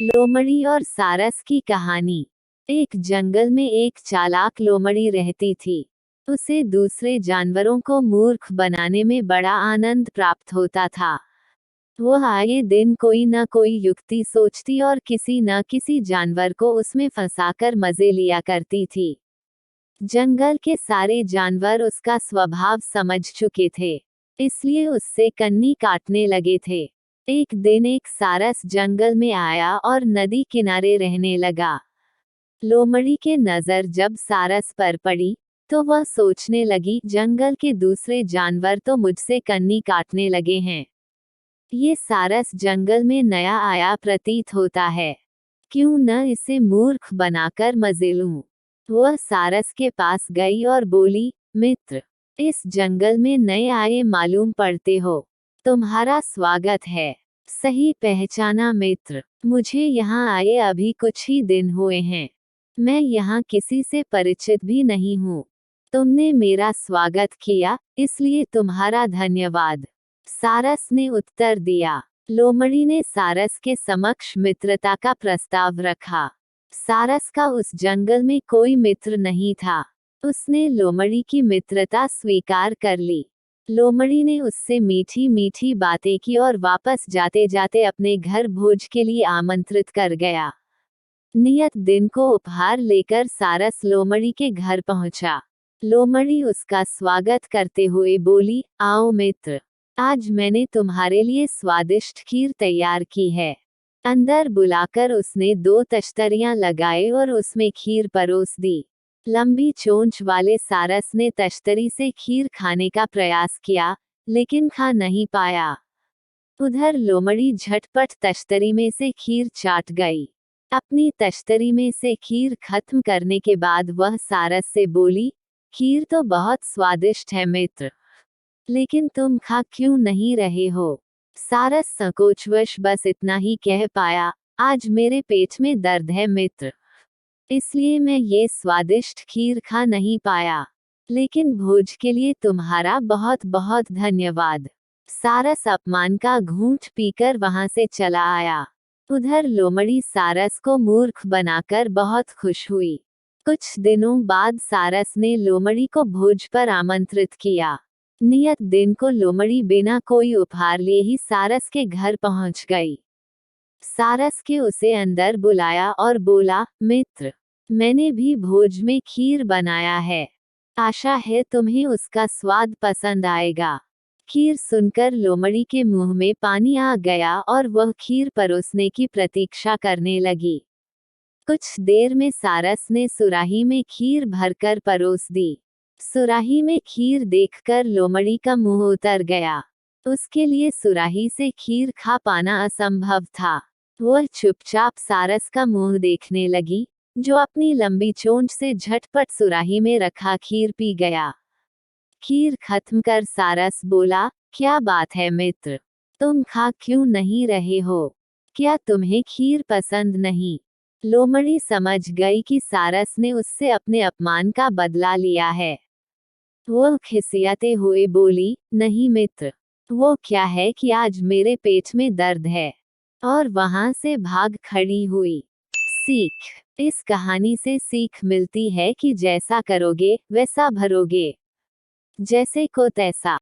लोमड़ी और सारस की कहानी। एक जंगल में एक चालाक लोमड़ी रहती थी। उसे दूसरे जानवरों को मूर्ख बनाने में बड़ा आनंद प्राप्त होता था। वह आए दिन कोई न कोई युक्ति सोचती और किसी न किसी जानवर को उसमें फंसाकर मजे लिया करती थी। जंगल के सारे जानवर उसका स्वभाव समझ चुके थे, इसलिए उससे कन्नी काटने लगे थे। एक दिन एक सारस जंगल में आया और नदी किनारे रहने लगा। लोमड़ी के नजर जब सारस पर पड़ी तो वह सोचने लगी, जंगल के दूसरे जानवर तो मुझसे कन्नी काटने लगे हैं। ये सारस जंगल में नया आया प्रतीत होता है, क्यों न इसे मूर्ख बनाकर मजे लूं। वह सारस के पास गई और बोली, मित्र, इस जंगल में नए आए मालूम पड़ते हो, तुम्हारा स्वागत है। सही पहचाना मित्र, मुझे यहाँ आए अभी कुछ ही दिन हुए हैं। मैं यहाँ किसी से परिचित भी नहीं हूँ। तुमने मेरा स्वागत किया, इसलिए तुम्हारा धन्यवाद। सारस ने उत्तर दिया। लोमड़ी ने सारस के समक्ष मित्रता का प्रस्ताव रखा। सारस का उस जंगल में कोई मित्र नहीं था। उसने लोमड़ी की मित्रता स्वीकार कर ली। लोमड़ी ने उससे मीठी मीठी बातें की और वापस जाते जाते अपने घर भोज के लिए आमंत्रित कर गया। नियत दिन को उपहार लेकर सारस लोमड़ी के घर पहुंचा। लोमड़ी उसका स्वागत करते हुए बोली, आओ मित्र, आज मैंने तुम्हारे लिए स्वादिष्ट खीर तैयार की है। अंदर बुलाकर उसने 2 तश्तरियां लगाए और उसमें खीर परोस दी। लंबी चोंच वाले सारस ने तश्तरी से खीर खाने का प्रयास किया, लेकिन खा नहीं पाया। उधर लोमड़ी झटपट तश्तरी में से खीर चाट गई। अपनी तश्तरी में से खीर खत्म करने के बाद वह सारस से बोली, खीर तो बहुत स्वादिष्ट है मित्र, लेकिन तुम खा क्यों नहीं रहे हो। सारस संकोचवश बस इतना ही कह पाया, आज मेरे पेट में दर्द है मित्र, इसलिए मैं ये स्वादिष्ट खीर खा नहीं पाया। लेकिन भोज के लिए तुम्हारा बहुत बहुत धन्यवाद। सारस अपमान का घूंट पीकर वहां से चला आया। उधर लोमड़ी सारस को मूर्ख बनाकर बहुत खुश हुई। कुछ दिनों बाद सारस ने लोमड़ी को भोज पर आमंत्रित किया। नियत दिन को लोमड़ी बिना कोई उपहार लिए ही सारस के घर पहुंच गई। सारस के उसे अंदर बुलाया और बोला, मित्र, मैंने भी भोज में खीर बनाया है। आशा है तुम्हें उसका स्वाद पसंद आएगा। खीर सुनकर लोमड़ी के मुंह में पानी आ गया और वह खीर परोसने की प्रतीक्षा करने लगी। कुछ देर में सारस ने सुराही में खीर भरकर परोस दी। सुराही में खीर देखकर लोमड़ी का मुंह उतर गया। उसके लिए सुराही से खीर खा पाना असंभव था। वह चुपचाप सारस का मुंह देखने लगी, जो अपनी लंबी चोंच से झटपट सुराही में रखा खीर पी गया। खीर खत्म कर सारस बोला, क्या बात है मित्र, तुम खा क्यों नहीं रहे हो? क्या तुम्हें खीर पसंद नहीं? लोमड़ी समझ गई कि सारस ने उससे अपने अपमान का बदला लिया है। वह खिसियाते हुए बोली, नहीं मित्र, वो क्या है कि आज मेरे पेट में दर्द है। और वहां से भाग खड़ी हुई। सीख। इस कहानी से सीख मिलती है कि जैसा करोगे वैसा भरोगे, जैसे को तैसा।